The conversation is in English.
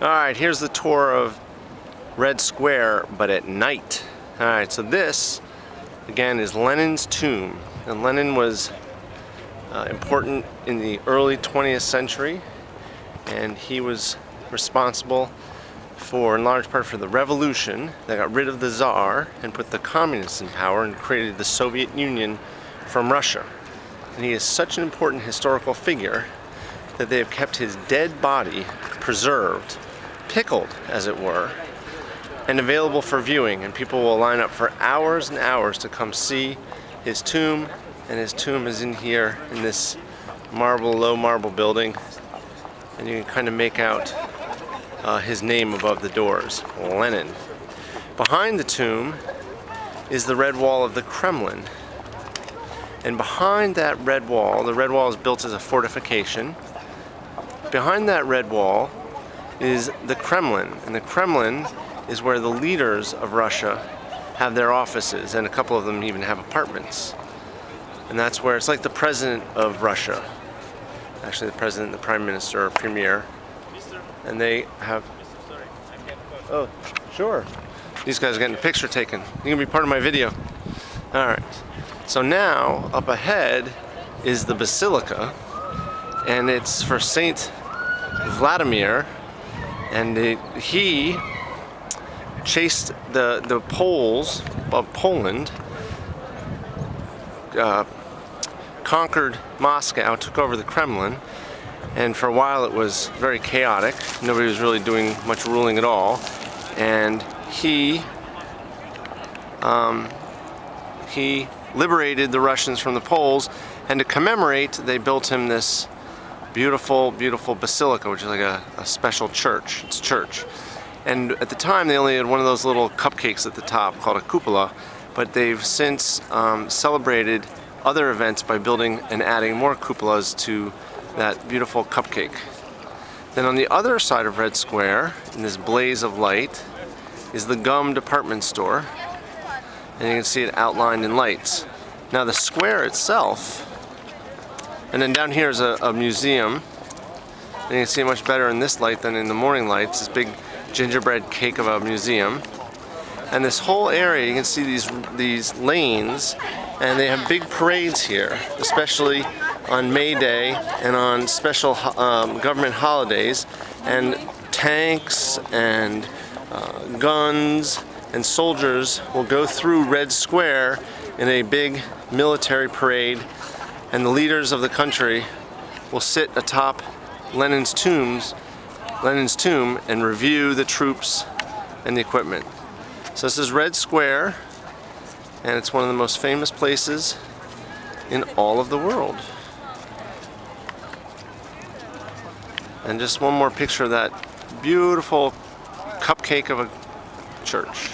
Alright, here's the tour of Red Square, but at night. Alright, so this, again, is Lenin's tomb. And Lenin was important in the early 20th century, and he was responsible for, in large part, for the revolution that got rid of the Tsar and put the communists in power and created the Soviet Union from Russia. And he is such an important historical figure that they have kept his dead body preserved, pickled as it were, and available for viewing, and people will line up for hours and hours to come see his tomb. And his tomb is in here in this low marble building, and you can kind of make out his name above the doors, Lenin. Behind the tomb is the red wall of the Kremlin, and behind that red wall, the red wall is built as a fortification. Behind that red wall is the Kremlin, and the Kremlin is where the leaders of Russia have their offices, and a couple of them even have apartments. And that's where it's like the president of Russia. Actually, the president, the prime minister, or premier. And they have... Oh, sure. These guys are getting a picture taken. You can be part of my video. Alright. So now, up ahead is the Basilica. And it's for Saint Vladimir. And he chased the Poles of Poland, conquered Moscow, took over the Kremlin, and for a while it was very chaotic. Nobody was really doing much ruling at all, and he liberated the Russians from the Poles, and to commemorate, they built him this beautiful, beautiful basilica, which is like a special church. It's a church. And at the time they only had one of those little cupcakes at the top called a cupola, but they've since celebrated other events by building and adding more cupolas to that beautiful cupcake. Then on the other side of Red Square, in this blaze of light, is the Gum department store, and you can see it outlined in lights. Now the square itself, and then down here is a museum, and you can see it much better in this light than in the morning lights, this big gingerbread cake of a museum. And this whole area, you can see these lanes, and they have big parades here, especially on May Day and on special government holidays, and tanks and guns and soldiers will go through Red Square in a big military parade, and the leaders of the country will sit atop Lenin's tomb and review the troops and the equipment. So this is Red Square, and it's one of the most famous places in all of the world. And just one more picture of that beautiful cupcake of a church.